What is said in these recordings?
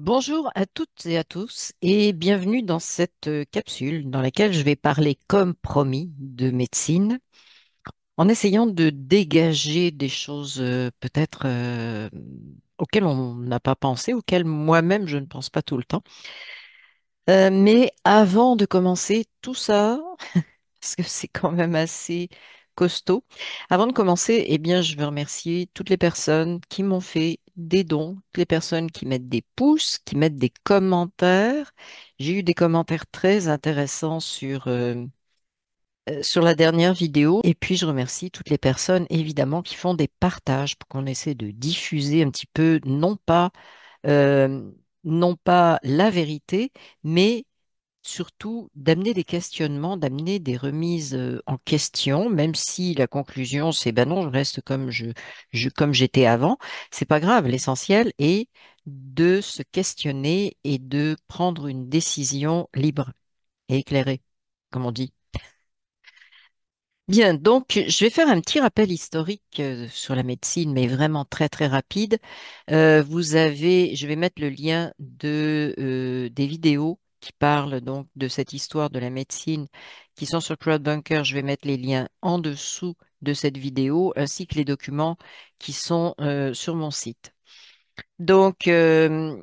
Bonjour à toutes et à tous et bienvenue dans cette capsule dans laquelle je vais parler, comme promis, de médecine en essayant de dégager des choses peut-être auxquelles on n'a pas pensé, auxquelles moi-même je ne pense pas tout le temps. Mais avant de commencer tout ça, parce que c'est quand même assez costaud. Avant de commencer, eh bien, je veux remercier toutes les personnes qui m'ont fait des dons, toutes les personnes qui mettent des pouces, qui mettent des commentaires. J'ai eu des commentaires très intéressants sur la dernière vidéo. Et puis, je remercie toutes les personnes, évidemment, qui font des partages pour qu'on essaie de diffuser un petit peu, euh, non pas la vérité, mais surtout d'amener des questionnements, d'amener des remises en question, même si la conclusion c'est ben non, je reste comme comme j'étais avant. C'est pas grave. L'essentiel est de se questionner et de prendre une décision libre et éclairée, comme on dit. Bien, donc je vais faire un petit rappel historique sur la médecine, mais vraiment très très rapide. Je vais mettre le lien des vidéos qui parlent donc de cette histoire de la médecine qui sont sur CrowdBunker. Je vais mettre les liens en dessous de cette vidéo, ainsi que les documents qui sont sur mon site. Donc, un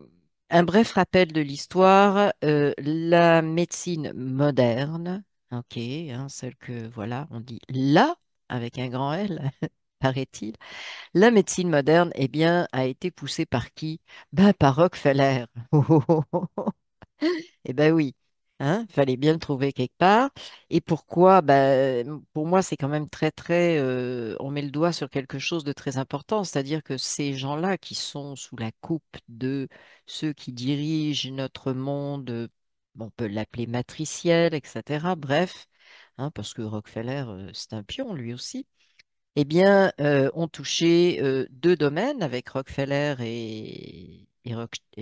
bref rappel de l'histoire. La médecine moderne, ok, hein, celle que, voilà, on dit là, avec un grand L, paraît-il. La médecine moderne, eh bien, a été poussée par qui? Ben, par Rockefeller. Eh ben oui, hein, fallait bien le trouver quelque part. Et pourquoi? Ben, pour moi, c'est quand même on met le doigt sur quelque chose de très important, c'est-à-dire que ces gens-là qui sont sous la coupe de ceux qui dirigent notre monde, on peut l'appeler matriciel, etc. Bref, hein, parce que Rockefeller, c'est un pion lui aussi eh bien, ont touché deux domaines avec Rockefeller et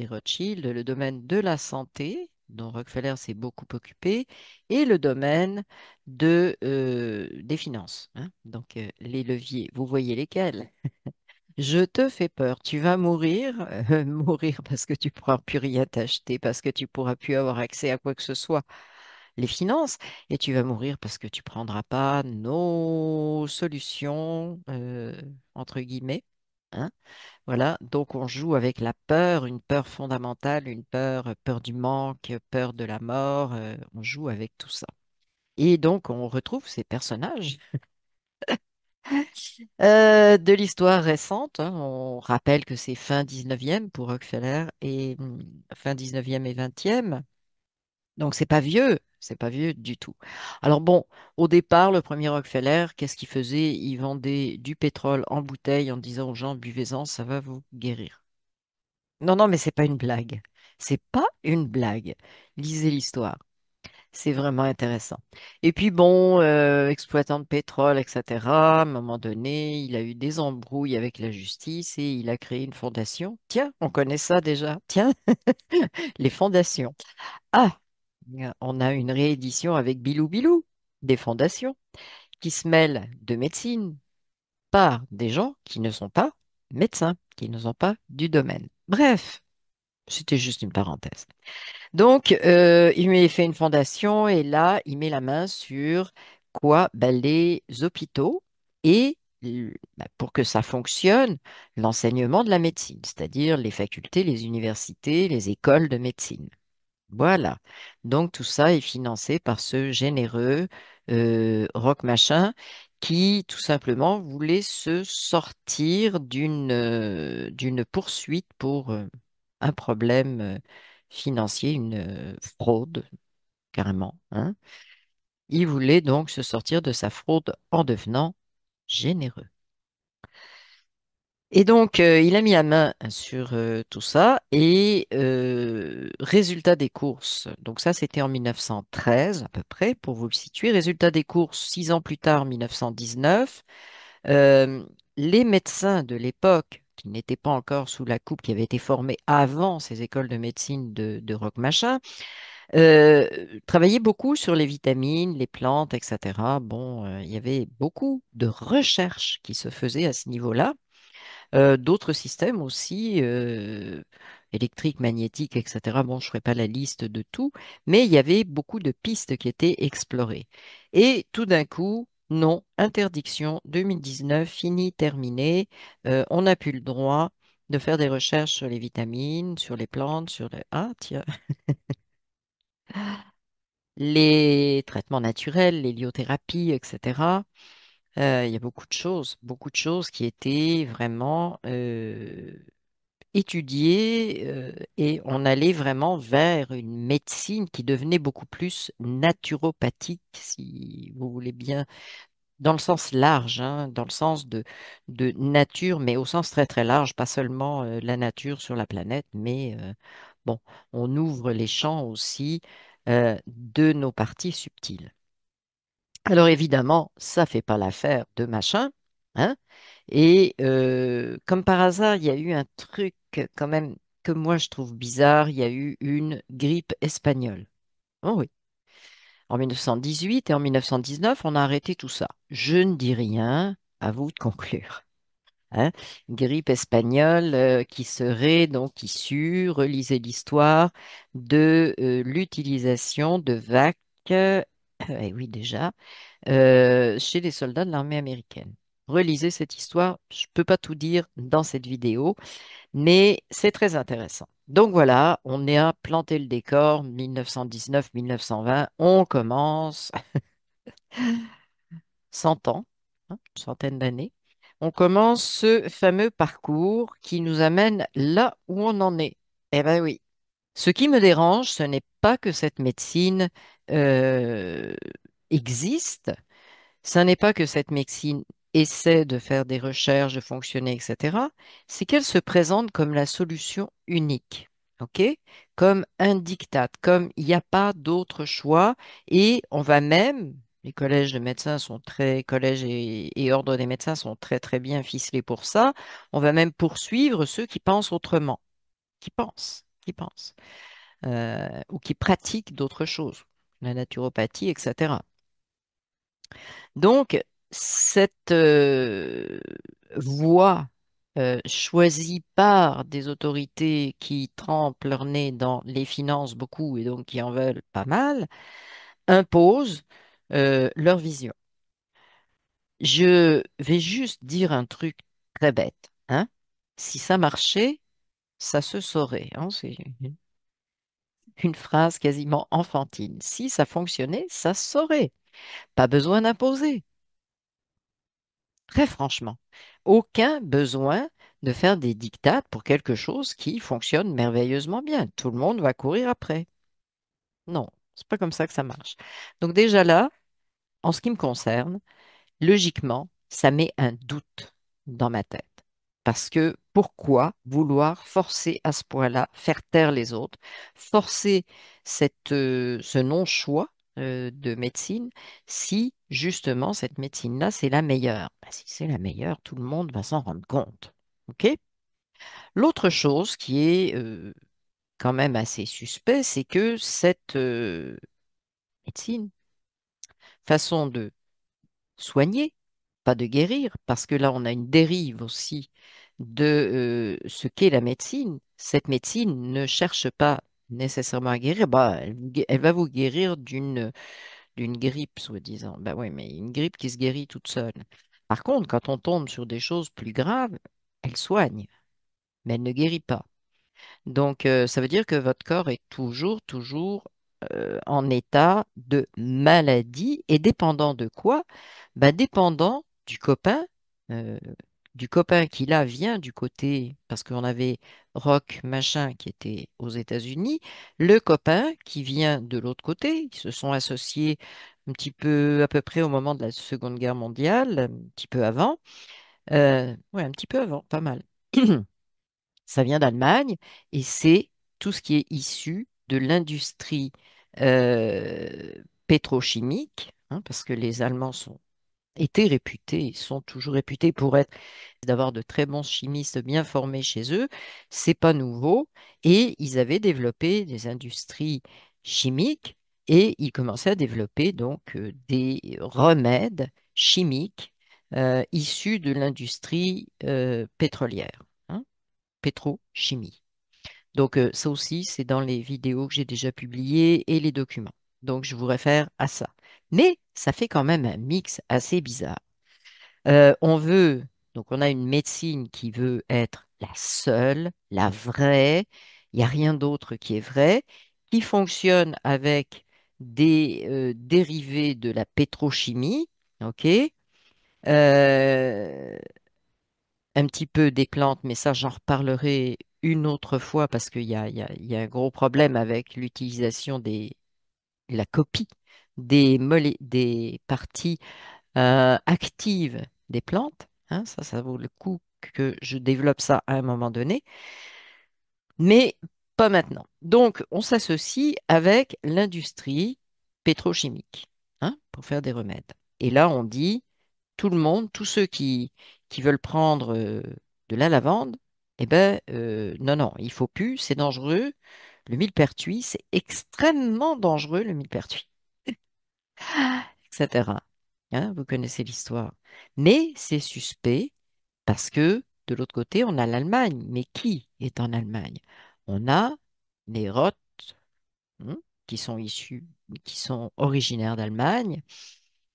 Rothschild, le domaine de la santé, dont Rockefeller s'est beaucoup occupé, et le domaine des finances, hein. Donc, les leviers, vous voyez lesquels? Je te fais peur, tu vas mourir, mourir parce que tu pourras plus rien t'acheter, parce que tu pourras plus avoir accès à quoi que ce soit les finances et tu vas mourir parce que tu prendras pas nos solutions, entre guillemets. Hein. Voilà, donc on joue avec la peur, une peur fondamentale, une peur, peur du manque, peur de la mort, on joue avec tout ça. Et donc on retrouve ces personnages de l'histoire récente. Hein. On rappelle que c'est fin 19e pour Rockefeller et fin 19e et 20e. Donc, c'est pas vieux du tout. Alors bon, au départ, le premier Rockefeller, qu'est-ce qu'il faisait? Il vendait du pétrole en bouteille en disant aux gens, buvez-en, ça va vous guérir. Non, non, mais c'est pas une blague. C'est pas une blague. Lisez l'histoire. C'est vraiment intéressant. Et puis bon, exploitant de pétrole, etc., à un moment donné, il a eu des embrouilles avec la justice et il a créé une fondation. Tiens, on connaît ça déjà. Tiens, les fondations. Ah, on a une réédition avec Bilou Bilou, des fondations, qui se mêlent de médecine par des gens qui ne sont pas médecins, qui ne sont pas du domaine. Bref, c'était juste une parenthèse. Donc, il m'est fait une fondation et là, il met la main sur quoi? Ben, les hôpitaux et pour que ça fonctionne, l'enseignement de la médecine, c'est-à-dire les facultés, les universités, les écoles de médecine. Voilà. Donc tout ça est financé par ce généreux Rock Machin qui tout simplement voulait se sortir d'une poursuite pour un problème financier, une fraude carrément, hein. Il voulait donc se sortir de sa fraude en devenant généreux. Et donc, il a mis la main sur tout ça et résultat des courses. Donc ça, c'était en 1913 à peu près, pour vous le situer. Résultat des courses, 6 ans plus tard, 1919. euh, les médecins de l'époque, qui n'étaient pas encore sous la coupe, qui avaient été formés avant ces écoles de médecine de Rock-Machin, euh, travaillaient beaucoup sur les vitamines, les plantes, etc. Bon, il y avait beaucoup de recherches qui se faisaient à ce niveau-là d'autres systèmes aussi. électrique, magnétique, etc. Bon, je ne ferai pas la liste de tout, mais il y avait beaucoup de pistes qui étaient explorées. Et tout d'un coup, non, interdiction 2019, fini, terminé. On n'a plus le droit de faire des recherches sur les vitamines, sur les plantes, sur les... Ah, tiens, les traitements naturels, l'héliothérapies, etc. Il y a beaucoup de choses qui étaient vraiment étudiées et on allait vraiment vers une médecine qui devenait beaucoup plus naturopathique, si vous voulez bien, dans le sens large, hein, dans le sens de nature, mais au sens très très large, pas seulement la nature sur la planète, mais bon, on ouvre les champs aussi de nos parties subtiles. Alors évidemment, ça fait pas l'affaire de machin, hein. Et comme par hasard, il y a eu un truc quand même que moi je trouve bizarre. Il y a eu une grippe espagnole. Oh oui. En 1918 et en 1919, on a arrêté tout ça. Je ne dis rien, à vous de conclure. Hein. Grippe espagnole qui serait donc issue, relisez l'histoire, de l'utilisation de vaques, eh oui déjà, chez les soldats de l'armée américaine. Relisez cette histoire, je ne peux pas tout dire dans cette vidéo, mais c'est très intéressant. Donc voilà, on est à planter le décor, 1919-1920, on commence, 100 ans, hein, une centaine d'années, on commence ce fameux parcours qui nous amène là où on en est. Eh bien oui. Ce qui me dérange, ce n'est pas que cette médecine euh, existe. Ce n'est pas que cette médecine essaie de faire des recherches, de fonctionner, etc. C'est qu'elle se présente comme la solution unique, OK? Comme un diktat, comme il n'y a pas d'autre choix. Et on va même, les collèges de médecins sont très, collèges et ordres des médecins sont très, très bien ficelés pour ça. On va même poursuivre ceux qui pensent autrement, qui pensent, ou qui pratiquent d'autres choses, la naturopathie, etc. Donc, cette voie choisie par des autorités qui trempent leur nez dans les finances beaucoup et donc qui en veulent pas mal, impose leur vision. Je vais juste dire un truc très bête, hein. Si ça marchait, ça se saurait, hein. C'est une phrase quasiment enfantine. Si ça fonctionnait, ça se saurait. Pas besoin d'imposer. Très franchement, aucun besoin de faire des dictates pour quelque chose qui fonctionne merveilleusement bien. Tout le monde va courir après. Non, c'est pas comme ça que ça marche. Donc déjà là, en ce qui me concerne, logiquement, ça met un doute dans ma tête. Parce que pourquoi vouloir forcer à ce point-là, faire taire les autres, forcer ce non-choix de médecine, si justement cette médecine-là, c'est la meilleure? Ben, si c'est la meilleure, tout le monde va s'en rendre compte. OK? L'autre chose qui est quand même assez suspect, c'est que cette médecine, façon de soigner, pas de guérir, parce que là, on a une dérive aussi de ce qu'est la médecine. Cette médecine ne cherche pas nécessairement à guérir. Bah, elle va vous guérir d'une grippe, soi-disant. Bah oui, mais une grippe qui se guérit toute seule. Par contre, quand on tombe sur des choses plus graves, elle soigne, mais elle ne guérit pas. Donc, ça veut dire que votre corps est toujours en état de maladie et dépendant de quoi? Ben, dépendant euh, du copain qui là vient du côté, parce qu'on avait Rock machin qui était aux États-Unis, le copain qui vient de l'autre côté, ils se sont associés un petit peu à peu près au moment de la Seconde Guerre mondiale, un petit peu avant, ouais, un petit peu avant, pas mal. Ça vient d'Allemagne et c'est tout ce qui est issu de l'industrie euh, pétrochimique, hein, parce que les Allemands étaient réputés, sont toujours réputés pour être, d'avoir de très bons chimistes bien formés chez eux. C'est pas nouveau et ils avaient développé des industries chimiques et ils commençaient à développer donc des remèdes chimiques issus de l'industrie pétrolière, hein, pétrochimie. Donc, ça aussi, c'est dans les vidéos que j'ai déjà publiées et les documents. Donc, je vous réfère à ça. Mais ça fait quand même un mix assez bizarre. On veut, donc on a une médecine qui veut être la seule, la vraie, il n'y a rien d'autre qui est vrai, qui fonctionne avec des dérivés de la pétrochimie, ok? Euh, un petit peu des plantes, mais ça j'en reparlerai une autre fois parce qu'il y a un gros problème avec l'utilisation la copie des parties active des plantes. Hein, ça vaut le coup que je développe ça à un moment donné, mais pas maintenant. Donc, on s'associe avec l'industrie pétrochimique, hein, pour faire des remèdes. Et là, on dit, tout le monde, tous ceux qui veulent prendre de la lavande, eh ben, non, non, il faut plus, c'est dangereux. Le millepertuis, c'est extrêmement dangereux, le millepertuis, etc. Hein, vous connaissez l'histoire. Mais c'est suspect parce que de l'autre côté, on a l'Allemagne. Mais qui est en Allemagne? On a les Roths, hein, qui sont issus, qui sont originaires d'Allemagne,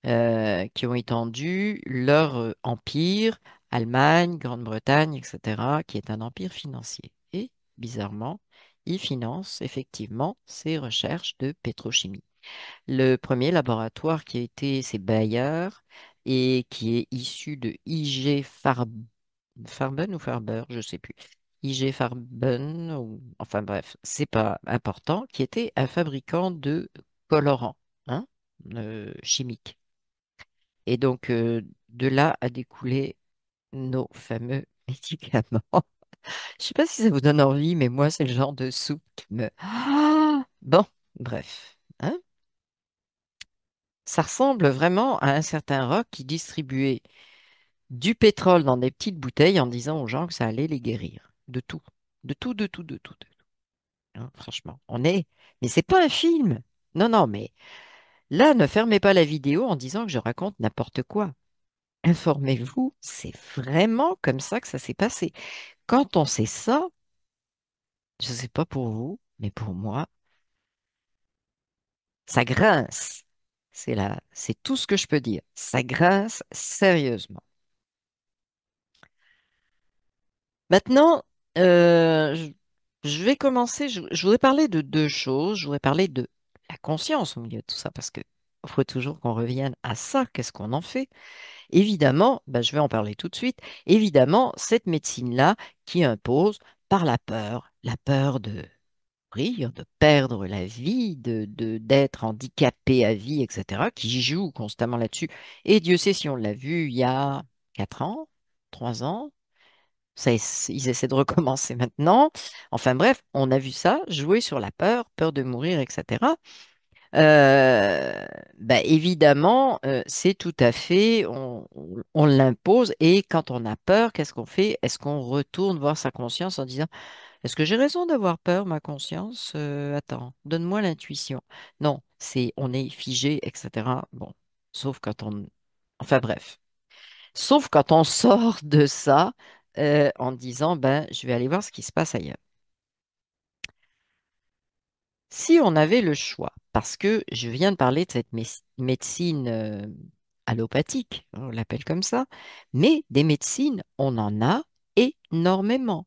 qui ont étendu leur empire, Allemagne, Grande-Bretagne, etc., qui est un empire financier. Et bizarrement, ils financent effectivement ces recherches de pétrochimie. Le premier laboratoire qui a été, c'est Bayer et qui est issu de IG Farben ou Farber, je ne sais plus. IG Farben, enfin bref, c'est pas important, qui était un fabricant de colorants, hein, chimiques. Et donc, de là a découlé nos fameux médicaments. Je sais pas si ça vous donne envie, mais moi, c'est le genre de soupe qui me... Ah bon, bref. Hein. Ça ressemble vraiment à un certain rock qui distribuait du pétrole dans des petites bouteilles en disant aux gens que ça allait les guérir. De tout. De tout, de tout, de tout, de tout. Hein, franchement, on est... Mais c'est pas un film. Non, non, mais là, ne fermez pas la vidéo en disant que je raconte n'importe quoi. Informez-vous, c'est vraiment comme ça que ça s'est passé. Quand on sait ça, je ne sais pas pour vous, mais pour moi, ça grince. C'est tout ce que je peux dire. Ça grince sérieusement. Maintenant, je vais commencer. Je voudrais parler de deux choses. Je voudrais parler de la conscience au milieu de tout ça, parce que faut toujours qu'on revienne à ça. Qu'est-ce qu'on en fait? Évidemment, ben, je vais en parler tout de suite. Évidemment, cette médecine-là qui impose par la peur de mourir, de perdre la vie, d'être handicapé à vie, etc., qui joue constamment là-dessus. Et Dieu sait si on l'a vu il y a 4 ans, 3 ans. Ça, ils essaient de recommencer maintenant. Enfin bref, on a vu ça jouer sur la peur, peur de mourir, etc. Bah, évidemment, c'est tout à fait, on l'impose et quand on a peur, qu'est-ce qu'on fait? Est-ce qu'on retourne voir sa conscience en disant, est-ce que j'ai raison d'avoir peur, ma conscience? Attends, donne-moi l'intuition. Non, on est figé, etc. Bon, sauf quand on, enfin bref. Sauf quand on sort de ça en disant, ben, je vais aller voir ce qui se passe ailleurs. Si on avait le choix, parce que je viens de parler de cette médecine allopathique, on l'appelle comme ça, mais des médecines, on en a énormément.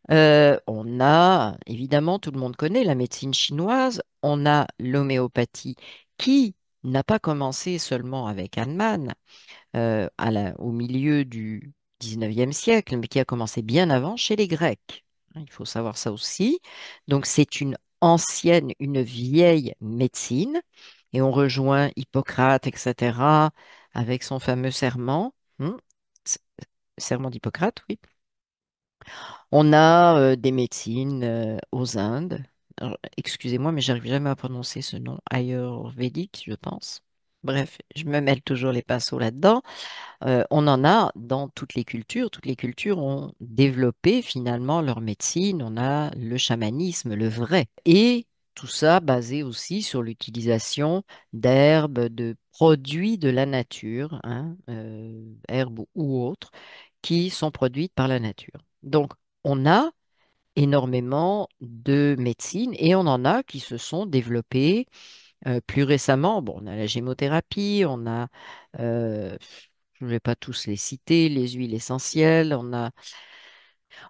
On a, évidemment, tout le monde connaît la médecine chinoise, on a l'homéopathie qui n'a pas commencé seulement avec Hahnemann, au milieu du 19e siècle, mais qui a commencé bien avant chez les Grecs. Hein, il faut savoir ça aussi. Donc c'est une ancienne, une vieille médecine, et on rejoint Hippocrate, etc., avec son fameux serment. S- Serment d'Hippocrate, oui. On a des médecines aux Indes. Alors, excusez-moi, mais j'arrive jamais à prononcer ce nom. Ayurvédique, je pense. Bref, je me mêle toujours les pinceaux là-dedans. On en a dans toutes les cultures. Toutes les cultures ont développé finalement leur médecine. On a le chamanisme, le vrai. Et tout ça basé aussi sur l'utilisation d'herbes, de produits de la nature, hein, herbes ou autres, qui sont produites par la nature. Donc, on a énormément de médecines et on en a qui se sont développées plus récemment. Bon, on a la gémothérapie, on a, euh, je ne vais pas tous les citer, les huiles essentielles,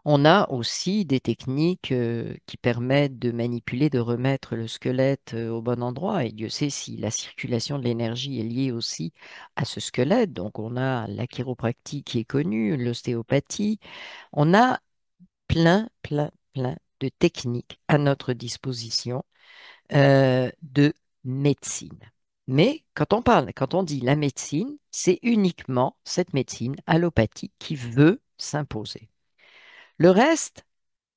on a aussi des techniques qui permettent de manipuler, de remettre le squelette au bon endroit. Et Dieu sait si la circulation de l'énergie est liée aussi à ce squelette. Donc, on a la chiropractie qui est connue, l'ostéopathie. On a plein, plein, plein de techniques à notre disposition de médecine. Mais quand on dit la médecine, c'est uniquement cette médecine allopathique qui veut s'imposer. Le reste,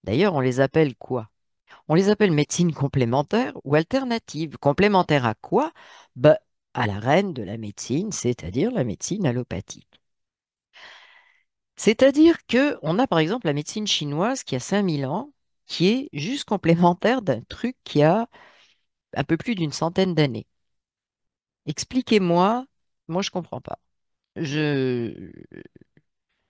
d'ailleurs, on les appelle quoi? On les appelle médecine complémentaire ou alternative. Complémentaire à quoi? Ben, à la reine de la médecine, c'est-à-dire la médecine allopathique. C'est-à-dire que on a par exemple la médecine chinoise qui a 5000 ans, qui est juste complémentaire d'un truc qui a un peu plus d'une centaine d'années. Expliquez-moi, moi je comprends pas. Je,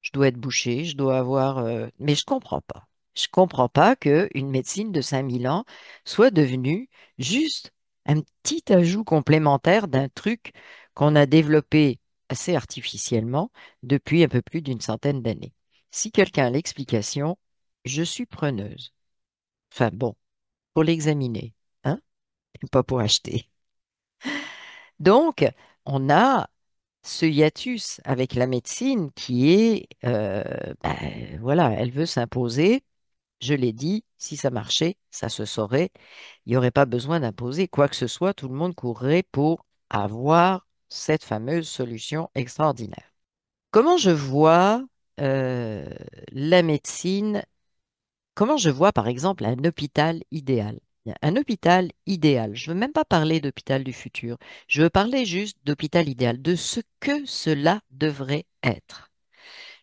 je dois être bouché, je dois avoir, mais je comprends pas. Je comprends pas que une médecine de 5000 ans soit devenue juste un petit ajout complémentaire d'un truc qu'on a développé assez artificiellement depuis un peu plus d'une centaine d'années. Si quelqu'un a l'explication, je suis preneuse. Enfin bon, pour l'examiner, hein, et pas pour acheter. Donc, on a ce hiatus avec la médecine qui est, voilà, elle veut s'imposer. Je l'ai dit, si ça marchait, ça se saurait. Il n'y aurait pas besoin d'imposer quoi que ce soit. Tout le monde courrait pour avoir cette fameuse solution extraordinaire. Comment je vois euh, la médecine? Comment je vois, par exemple, un hôpital idéal? Un hôpital idéal. Je ne veux même pas parler d'hôpital du futur. Je veux parler juste d'hôpital idéal, de ce que cela devrait être.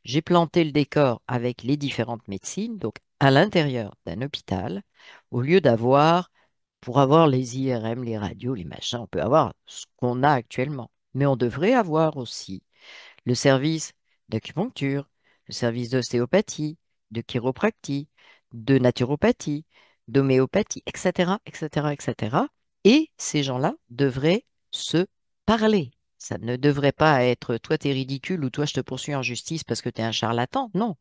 J'ai planté le décor avec les différentes médecines, donc à l'intérieur d'un hôpital, au lieu d'avoir, pour avoir les IRM, les radios, les machins, on peut avoir ce qu'on a actuellement. Mais on devrait avoir aussi le service d'acupuncture, le service d'ostéopathie, de chiropractie, de naturopathie, d'homéopathie, etc., etc., etc. Et ces gens-là devraient se parler. Ça ne devrait pas être toi t'es ridicule ou toi je te poursuis en justice parce que tu es un charlatan. Non.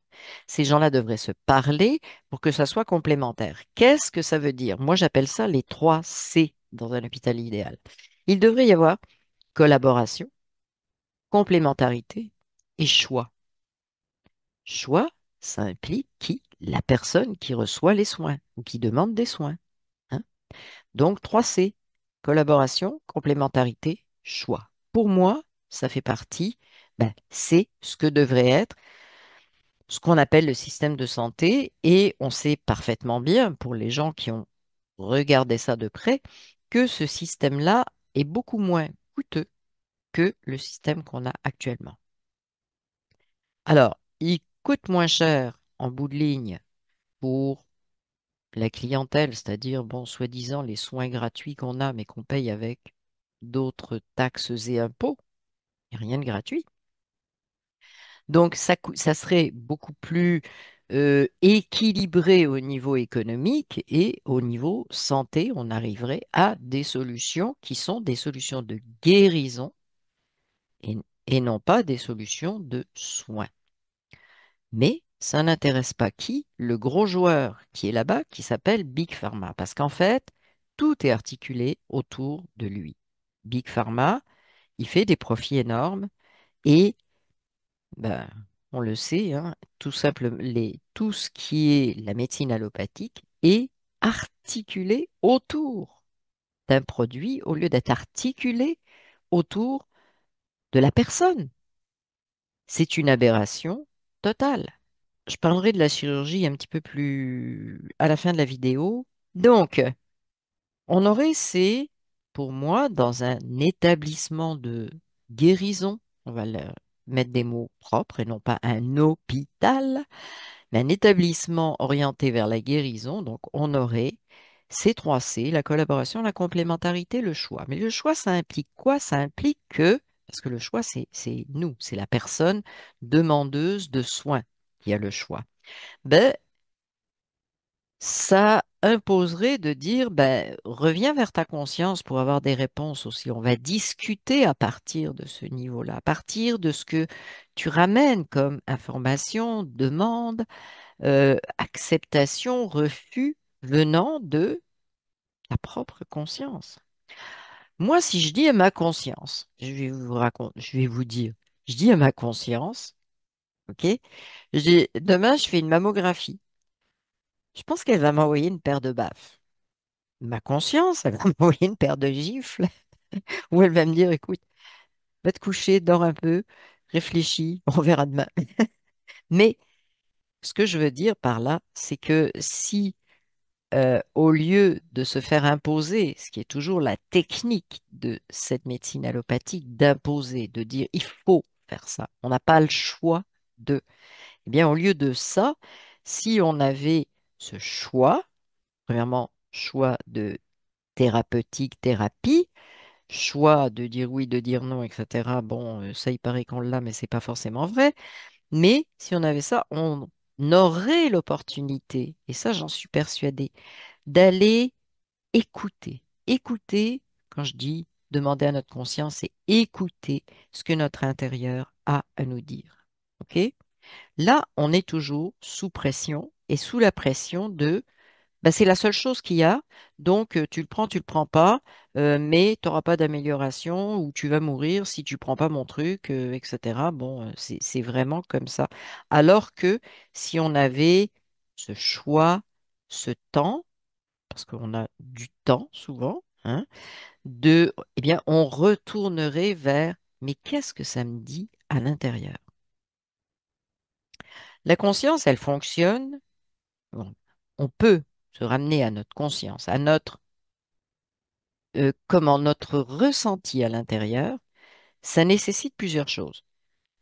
Ces gens-là devraient se parler pour que ça soit complémentaire. Qu'est-ce que ça veut dire? Moi, j'appelle ça les 3 C dans un hôpital idéal. Il devrait y avoir collaboration, complémentarité et choix. Choix, ça implique qui? La personne qui reçoit les soins ou qui demande des soins, hein. Donc 3 C, collaboration, complémentarité, choix. Pour moi, ça fait partie, c'est ce que devrait être ce qu'on appelle le système de santé et on sait parfaitement bien, pour les gens qui ont regardé ça de près, que ce système-là est beaucoup moins coûteux que le système qu'on a actuellement. Alors, il coûte moins cher en bout de ligne pour la clientèle, c'est-à-dire, bon, soi-disant, les soins gratuits qu'on a, mais qu'on paye avec d'autres taxes et impôts. Il n'y a rien de gratuit. Donc, ça serait beaucoup plus équilibré au niveau économique et au niveau santé, on arriverait à des solutions qui sont des solutions de guérison et, et non pas des solutions de soins. Mais ça n'intéresse pas qui? Le gros joueur qui est là-bas, qui s'appelle Big Pharma. Parce qu'en fait, tout est articulé autour de lui. Big Pharma, il fait des profits énormes et, ben, on le sait, hein, tout simplement, tout ce qui est la médecine allopathique est articulé autour d'un produit au lieu d'être articulé autour de la personne. C'est une aberration totale. Je parlerai de la chirurgie un petit peu plus à la fin de la vidéo. Donc, on aurait ces, pour moi, dans un établissement de guérison, on va mettre des mots propres et non pas un hôpital, mais un établissement orienté vers la guérison. Donc, on aurait ces 3 C, la collaboration, la complémentarité, le choix. Mais le choix, ça implique quoi? Ça implique que, parce que le choix, c'est nous, c'est la personne demandeuse de soins qui a le choix. Ben, ça imposerait de dire, ben, reviens vers ta conscience pour avoir des réponses aussi. On va discuter à partir de ce niveau-là, à partir de ce que tu ramènes comme information, demande, acceptation, refus venant de ta propre conscience. Moi, si je dis à ma conscience, je vais vous dire, je dis à ma conscience, ok, demain, je fais une mammographie. Je pense qu'elle va m'envoyer une paire de baffes. Ma conscience, elle va m'envoyer une paire de gifles, ou elle va me dire, écoute, va te coucher, dors un peu, réfléchis, on verra demain. Mais ce que je veux dire par là, c'est que si au lieu de se faire imposer, ce qui est toujours la technique de cette médecine allopathique, d'imposer, de dire il faut faire ça, on n'a pas le choix de. Eh bien, au lieu de ça, si on avait ce choix, premièrement, choix de thérapeutique, thérapie, choix de dire oui, de dire non, etc. Bon, ça, il paraît qu'on l'a, mais c'est pas forcément vrai. Mais si on avait ça, on aurait l'opportunité, et ça, j'en suis persuadée, d'aller écouter. Écouter, quand je dis demander à notre conscience, c'est écouter ce que notre intérieur a à nous dire. OK? Là, on est toujours sous pression et sous la pression de ben, c'est la seule chose qu'il y a. Donc, tu le prends pas, mais tu n'auras pas d'amélioration ou tu vas mourir si tu prends pas mon truc, etc. Bon, c'est vraiment comme ça. Alors que si on avait ce choix, ce temps, parce qu'on a du temps souvent, hein, eh bien, on retournerait vers, mais qu'est-ce que ça me dit à l'intérieur? La conscience, elle fonctionne, bon, on peut se ramener à notre conscience, à comment notre ressenti à l'intérieur, ça nécessite plusieurs choses.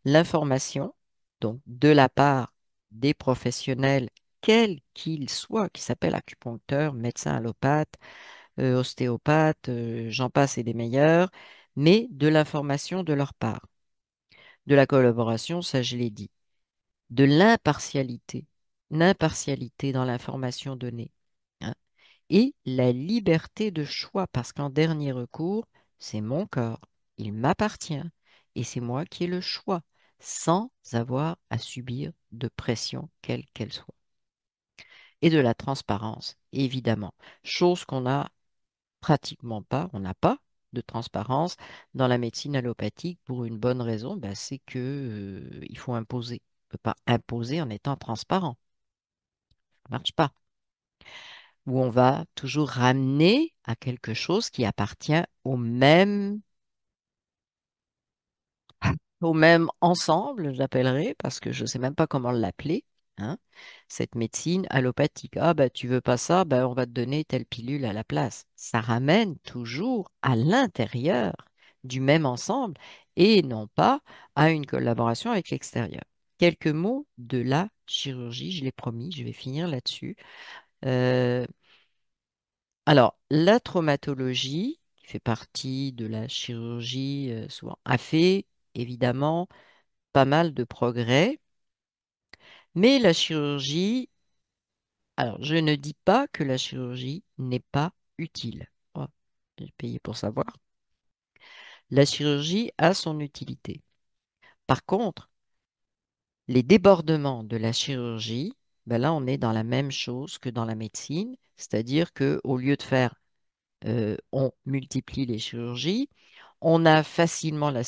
L'information, donc de la part des professionnels, quels qu'ils soient, qui s'appellent acupuncteurs, médecins allopathes, ostéopathes, j'en passe et des meilleurs, mais de l'information de leur part. De la collaboration, ça je l'ai dit. De l'impartialité dans l'information donnée, hein, et la liberté de choix, parce qu'en dernier recours, c'est mon corps, il m'appartient, et c'est moi qui ai le choix, sans avoir à subir de pression quelle qu'elle soit. Et de la transparence, évidemment, chose qu'on n'a pratiquement pas, on n'a pas de transparence dans la médecine allopathique pour une bonne raison, ben, c'est que, il faut imposer. On ne peut pas imposer en étant transparent. Ça ne marche pas. Où on va toujours ramener à quelque chose qui appartient au même ensemble, j'appellerais, parce que je ne sais même pas comment l'appeler, hein, cette médecine allopathique. Ah, bah, tu veux pas ça, bah, on va te donner telle pilule à la place. Ça ramène toujours à l'intérieur du même ensemble et non pas à une collaboration avec l'extérieur. Quelques mots de la chirurgie, je l'ai promis, je vais finir là-dessus. Euh, alors, la traumatologie, qui fait partie de la chirurgie, souvent, a fait évidemment pas mal de progrès, mais la chirurgie, alors je ne dis pas que la chirurgie n'est pas utile. Oh, j'ai payé pour savoir. La chirurgie a son utilité. Par contre, les débordements de la chirurgie, ben là, on est dans la même chose que dans la médecine, c'est-à-dire que au lieu de faire, on multiplie les chirurgies. On a facilement la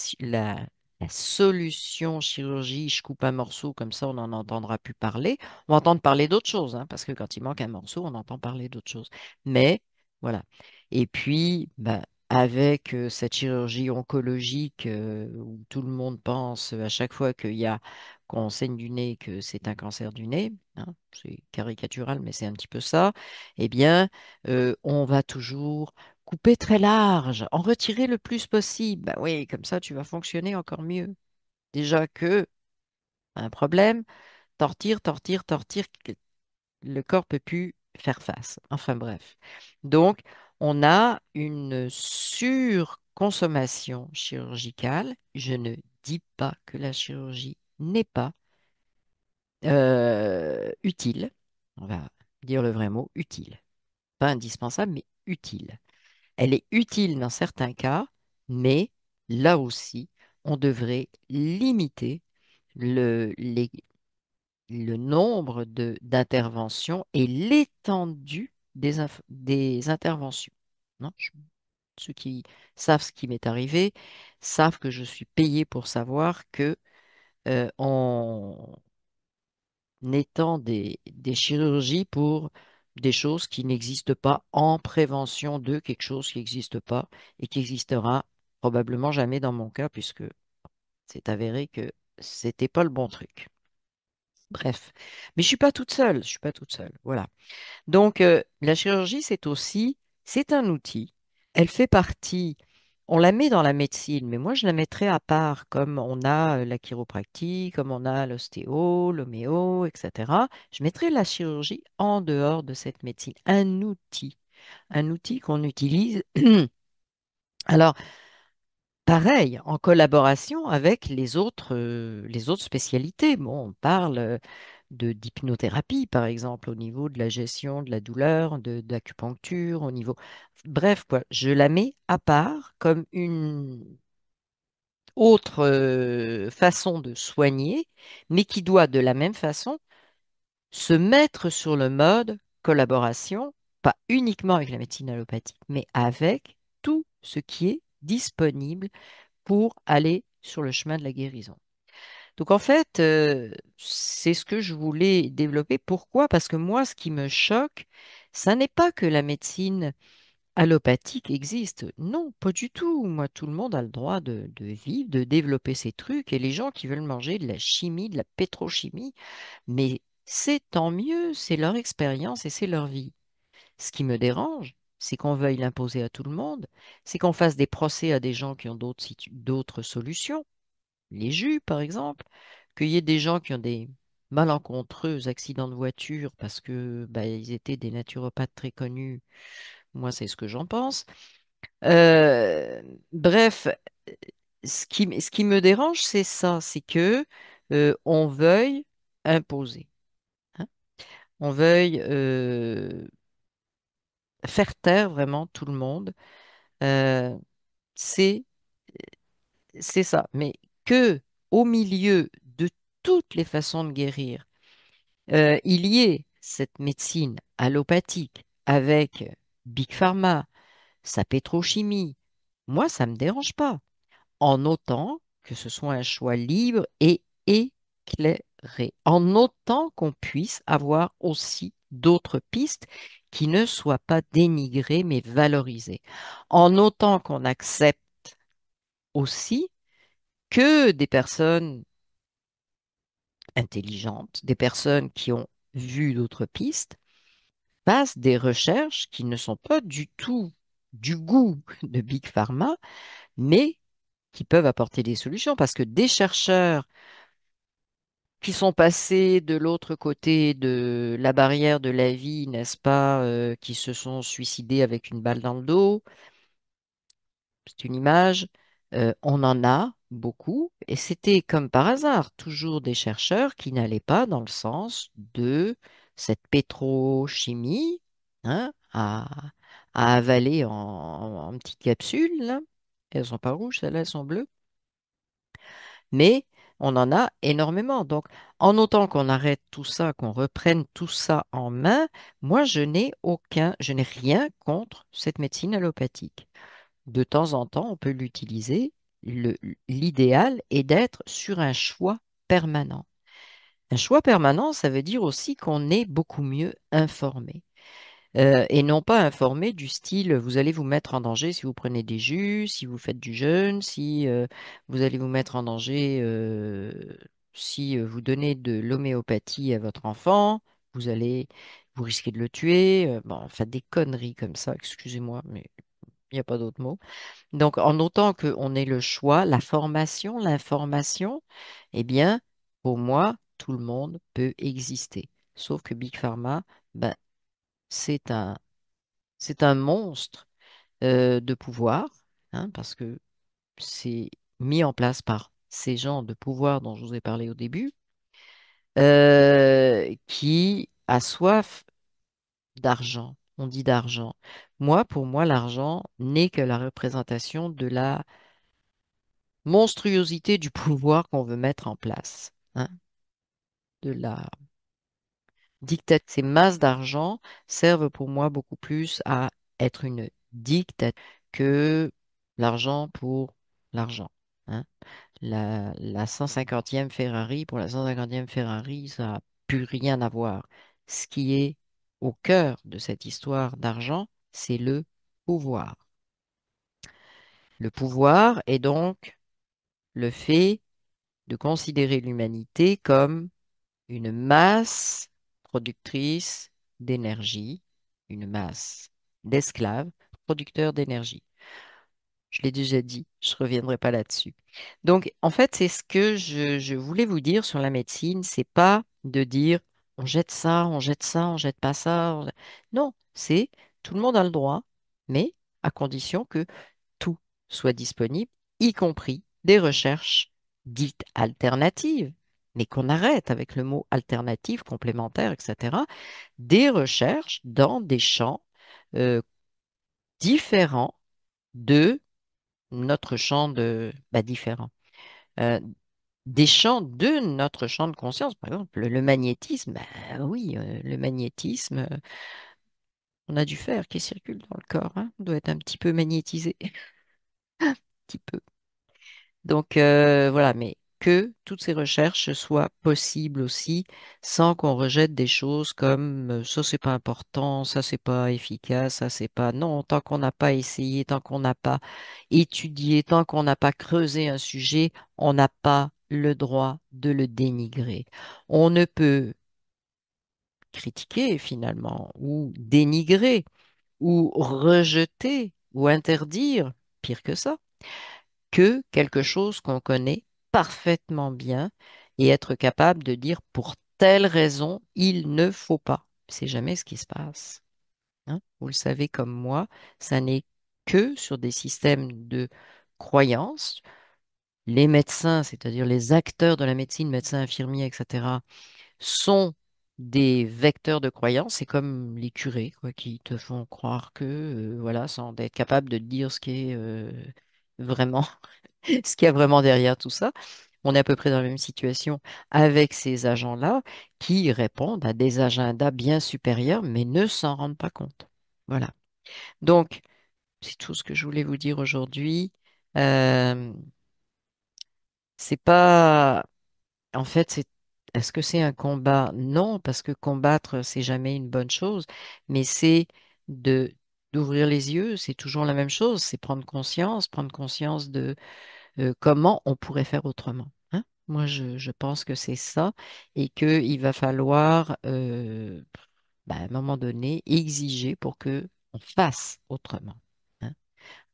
solution chirurgie, je coupe un morceau, comme ça on n'en entendra plus parler. On va entendre parler d'autres choses, hein, parce que quand il manque un morceau, on entend parler d'autres choses. Mais voilà. Et puis, bah, avec cette chirurgie oncologique où tout le monde pense à chaque fois qu'on saigne du nez que c'est un cancer du nez, hein, c'est caricatural, mais c'est un petit peu ça, eh bien, on va toujours couper très large, en retirer le plus possible. Bah oui, comme ça, tu vas fonctionner encore mieux. Déjà que, un problème, tortire, tortire, tortire, que le corps peut plus faire face. Enfin bref. Donc, on a une surconsommation chirurgicale. Je ne dis pas que la chirurgie n'est pas utile. On va dire le vrai mot, utile. Pas indispensable, mais utile. Elle est utile dans certains cas, mais là aussi, on devrait limiter le, les- le nombre d'interventions et l'étendue des interventions. Non, ceux qui savent ce qui m'est arrivé savent que je suis payé pour savoir que on étend des chirurgies pour des choses qui n'existent pas en prévention de quelque chose qui n'existe pas et qui existera probablement jamais dans mon cas puisque c'est avéré que c'était pas le bon truc. Bref, mais je suis pas toute seule, je suis pas toute seule. Voilà. Donc, la chirurgie, c'est un outil. Elle fait partie, on la met dans la médecine, mais moi, je la mettrais à part, comme on a la chiropractie, comme on a l'ostéo, l'homéo, etc. Je mettrais la chirurgie en dehors de cette médecine. Un outil qu'on utilise. Alors, pareil, en collaboration avec les autres spécialités. Bon, on parle d'hypnothérapie, par exemple, au niveau de la gestion de la douleur, d'acupuncture, au niveau... Bref, quoi, je la mets à part comme une autre façon de soigner, mais qui doit de la même façon se mettre sur le mode collaboration, pas uniquement avec la médecine allopathique, mais avec tout ce qui est disponible pour aller sur le chemin de la guérison. Donc en fait, c'est ce que je voulais développer. Pourquoi? Parce que moi, ce qui me choque, ça n'est pas que la médecine allopathique existe. Non, pas du tout. Moi, tout le monde a le droit de vivre, de développer ses trucs. Et les gens qui veulent manger de la chimie, de la pétrochimie, mais c'est tant mieux, c'est leur expérience et c'est leur vie. Ce qui me dérange, c'est qu'on veuille l'imposer à tout le monde, c'est qu'on fasse des procès à des gens qui ont d'autres solutions les jus, par exemple, qu'il y ait des gens qui ont des malencontreux accidents de voiture parce que bah, ils étaient des naturopathes très connus. Moi, c'est ce que j'en pense. Euh, bref, ce qui me dérange, c'est ça, c'est que on veuille imposer, hein. On veuille faire taire vraiment tout le monde. Euh, c'est c'est ça. Mais que au milieu de toutes les façons de guérir, il y ait cette médecine allopathique avec Big Pharma, sa pétrochimie, moi, ça ne me dérange pas, en autant que ce soit un choix libre et éclairé, en autant qu'on puisse avoir aussi d'autres pistes qui ne soient pas dénigrées mais valorisées, en autant qu'on accepte aussi que des personnes intelligentes, des personnes qui ont vu d'autres pistes, fassent des recherches qui ne sont pas du tout du goût de Big Pharma, mais qui peuvent apporter des solutions parce que des chercheurs qui sont passés de l'autre côté de la barrière de la vie, n'est-ce pas, qui se sont suicidés avec une balle dans le dos, c'est une image, on en a beaucoup, et c'était comme par hasard, toujours des chercheurs qui n'allaient pas dans le sens de cette pétrochimie, hein, à avaler en petites capsules, là. Elles sont pas rouges, celles-là, elles sont bleues, mais on en a énormément. Donc, en autant qu'on arrête tout ça, qu'on reprenne tout ça en main, moi, je n'ai rien contre cette médecine allopathique. De temps en temps, on peut l'utiliser. L'idéal est d'être sur un choix permanent. Un choix permanent, ça veut dire aussi qu'on est beaucoup mieux informé. Et non pas informé du style, vous allez vous mettre en danger si vous prenez des jus, si vous faites du jeûne, si vous allez vous mettre en danger si vous donnez de l'homéopathie à votre enfant, vous risquez de le tuer. Bon, enfin, des conneries comme ça, excusez-moi, mais il n'y a pas d'autre mot. Donc, en autant qu'on ait le choix, la formation, l'information, eh bien, pour moi, tout le monde peut exister. Sauf que Big Pharma, ben, c'est c'est un monstre de pouvoir, hein, parce que c'est mis en place par ces gens de pouvoir dont je vous ai parlé au début, qui a soif. d'argent. On dit d'argent. Moi, pour moi, l'argent n'est que la représentation de la monstruosité du pouvoir qu'on veut mettre en place, hein, de la dictature. Ces masses d'argent servent pour moi beaucoup plus à être une dictature que l'argent pour l'argent, hein. La 150e Ferrari, pour la 150e Ferrari, ça n'a plus rien à voir. Ce qui est au cœur de cette histoire d'argent, c'est le pouvoir. Le pouvoir est donc le fait de considérer l'humanité comme une masse productrice d'énergie, une masse d'esclaves producteurs d'énergie. Je l'ai déjà dit, je ne reviendrai pas là-dessus. Donc, en fait, c'est ce que je voulais vous dire sur la médecine, c'est pas de dire on jette ça, on jette ça, on jette pas ça. Non, c'est tout le monde a le droit, mais à condition que tout soit disponible, y compris des recherches dites alternatives, mais qu'on arrête avec le mot alternative, complémentaire, etc. Des recherches dans des champs euh, différents de notre champ de... différent. Euh, des champs de notre champ de conscience. Par exemple, le magnétisme, oui, le magnétisme, on a du fer qui circule dans le corps, hein, on doit être un petit peu magnétisé, un petit peu. Donc voilà, mais que toutes ces recherches soient possibles aussi sans qu'on rejette des choses comme ça c'est pas important, ça c'est pas efficace, ça c'est pas... Non, tant qu'on n'a pas essayé, tant qu'on n'a pas étudié, tant qu'on n'a pas creusé un sujet, on n'a pas le droit de le dénigrer. On ne peut critiquer finalement ou dénigrer ou rejeter ou interdire, pire que ça, que quelque chose qu'on connaît parfaitement bien et être capable de dire pour telle raison, il ne faut pas. C'est jamais ce qui se passe, hein. Vous le savez comme moi, ça n'est que sur des systèmes de croyances. Les médecins, c'est-à-dire les acteurs de la médecine, médecins, infirmiers, etc., sont des vecteurs de croyances. C'est comme les curés, quoi, qui te font croire que, voilà, sans être capable de te dire ce qui est vraiment ce qu'il y a vraiment derrière tout ça. On est à peu près dans la même situation avec ces agents-là qui répondent à des agendas bien supérieurs, mais ne s'en rendent pas compte. Voilà. Donc, c'est tout ce que je voulais vous dire aujourd'hui. Euh, c'est pas, en fait, est-ce que c'est un combat? Non, parce que combattre, c'est jamais une bonne chose, mais c'est de d'ouvrir les yeux, c'est toujours la même chose, c'est prendre conscience de comment on pourrait faire autrement, hein. Moi, je pense que c'est ça et qu'il va falloir, à un moment donné, exiger pour que on fasse autrement, hein,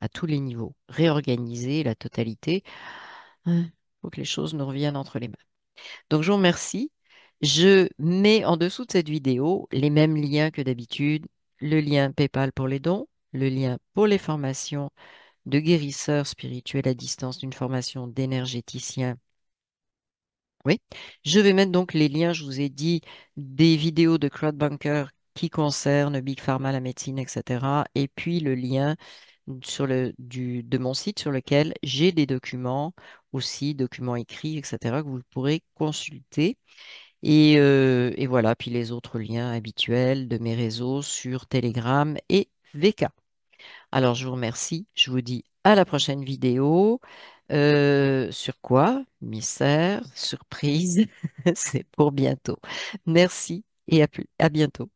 à tous les niveaux. Réorganiser la totalité, hein, pour que les choses nous reviennent entre les mains. Donc, je vous remercie. Je mets en dessous de cette vidéo les mêmes liens que d'habitude, le lien PayPal pour les dons, le lien pour les formations de guérisseur spirituel à distance d'une formation d'énergéticien. Oui, je vais mettre donc les liens, je vous ai dit, des vidéos de crowdbunker qui concernent Big Pharma, la médecine, etc. Et puis le lien de mon site sur lequel j'ai des documents, aussi documents écrits, etc., que vous pourrez consulter. Et voilà, puis les autres liens habituels de mes réseaux sur Telegram et VK. Alors, je vous remercie. Je vous dis à la prochaine vidéo. Sur quoi? Mystère, surprise, c'est pour bientôt. Merci et à bientôt.